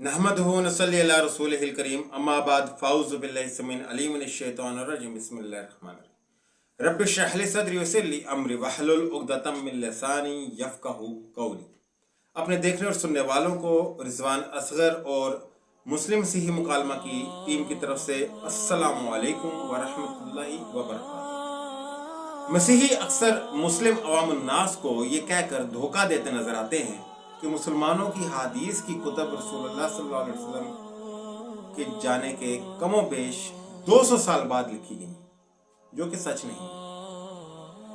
नहमदुहु व नसल्ली अला रसूलिहिल करीम अम्मा बाद फ़ाऊज़ु बिल्लाहि समीन अलीम मिनश शैतानिर रजीम बिस्मिल्लाहिर रहमानिर रहीम रब्बि इश्रह ली सदरी वयस्सिर ली अमरी वहलुल उक़दतम मिन लिसानी यफ़क़हू क़ौली। अपने देखने और सुनने वालों को रिज़वान असगर और मुस्लिम मसीही मुकालमा की टीम की तरफ से अस्सलामु अलैकुम व रहमतुल्लाहि व बरकातुहू। मसीही अक्सर मुस्लिम अवामुन नास को ये कहकर धोखा देते नजर आते हैं कि मुसलमानों की हदीस की कुतुब रसूलुल्लाह सल्लल्लाहु अलैहि वसल्लम के जाने के कमो बेश 200 साल बाद लिखी गई, जो कि सच नहीं।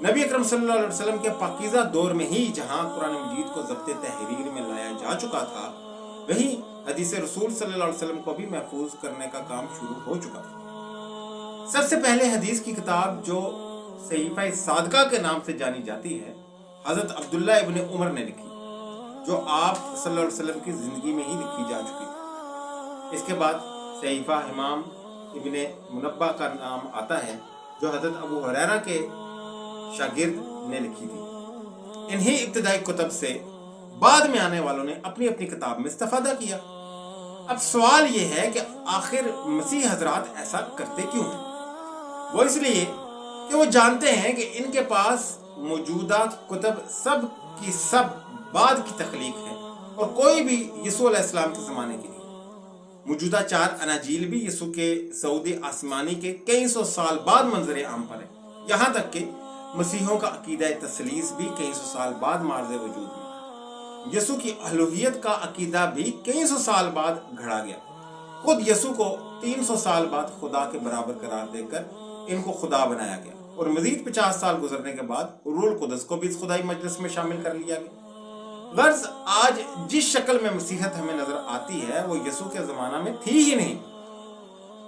नबी अकरम सल्लल्लाहु अलैहि वसल्लम के पाकीज़ा दौर में ही जहां कुरान मजीद को ज़ब्ते तहरीर में लाया जा चुका था, वहीं हदीस रसूल सल्लल्लाहु अलैहि वसल्लम को भी महफूज करने का काम शुरू हो चुका था। सबसे पहले हदीस की किताब जो सहीफ़ा सादका के नाम से जानी जाती है, हज़रत अब्दुल्लाह इब्न उमर ने लिखी, जो आप सल्लल्लाहु अलैहि वसल्लम की ज़िंदगी में ही लिखी जा चुकी थी। इसके बाद सहीफ़ा इमाम इब्न मुनब्बा का नाम आता है, जो हज़रत अबू हुरैरा के शागिर्द ने लिखी थी। इन्हीं इब्तिदाई कुतुब से बाद में आने वालों ने अपनी अपनी किताब में इस्तेफादा किया। अब सवाल ये है कि आखिर मसीह हजरात ऐसा करते क्यों हैं? वो इसलिए कि वो जानते हैं कि इनके पास मौजूदा कुतुब सब की सब बाद की तख्लीक है और कोई भी यीशु अलैहिस्सलाम के ज़माने की नहीं। मौजूदा 4 अनाजील भी यीशु के सऊदी आसमानी के कई सौ साल बाद मंजर आम पर है। यहाँ तक कि मसीहों का अकीदा तसलीस भी कई सौ साल बाद मार्ज़ वजूद में। यीशु की अलूहियत का अकीदा भी कई सौ साल बाद घड़ा गया। खुद यीशु को 300 साल बाद खुदा के बराबर करार देकर इनको खुदा बनाया गया और मजीद 50 साल गुजरने के बाद रूहुल कुद्स को भी इस खुदाई मजलिस में शामिल कर लिया गया। गर्ज आज जिस शक्ल में मसीहत हमें नजर आती है, वो यीशु के ज़माना में थी ही नहीं।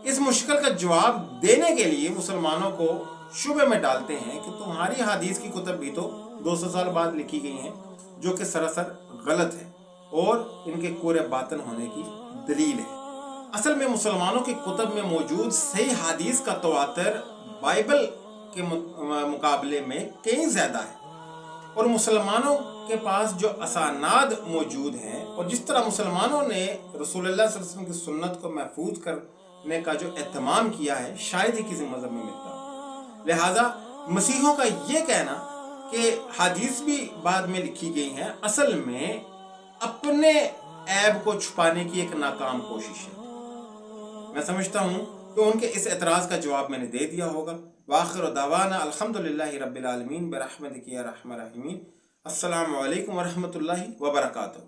इस मुश्किल का जवाब देने के लिए मुसलमानों को शुबे में डालते हैं कि तुम्हारी हदीस की कुतुब भी तो 200 साल बाद लिखी गई हैं, जो कि सरासर गलत है और इनके कोरे बातन होने की दलील है। असल में मुसलमानों की कुतुब में मौजूद सही हदीस का तवातर बाइबल के मुकाबले में कहीं ज्यादा है और मुसलमानों के पास जो असानाद मौजूद हैं और जिस तरह मुसलमानों ने रसूलुल्लाह सल्लल्लाहु अलैहि वसल्लम की सुन्नत को महफूज करने का जो एहतमाम किया है, शायद ही किसी मजहब में मिलता। लिहाजा मसीहों का ये कहना कि हदीस भी बाद में लिखी गई हैं, असल में अपने ऐब को छुपाने की एक नाकाम कोशिश है। मैं समझता हूँ कि उनके इस एतराज का जवाब मैंने दे दिया होगा। वाखिर दावाना अल्हम्दुलिल्लाहि रब्बिल आलमीन बिरहमतिका या रहमान रहीमीन। अस्सलामु अलैकुम व रहमतुल्लाहि व बरकातुहू।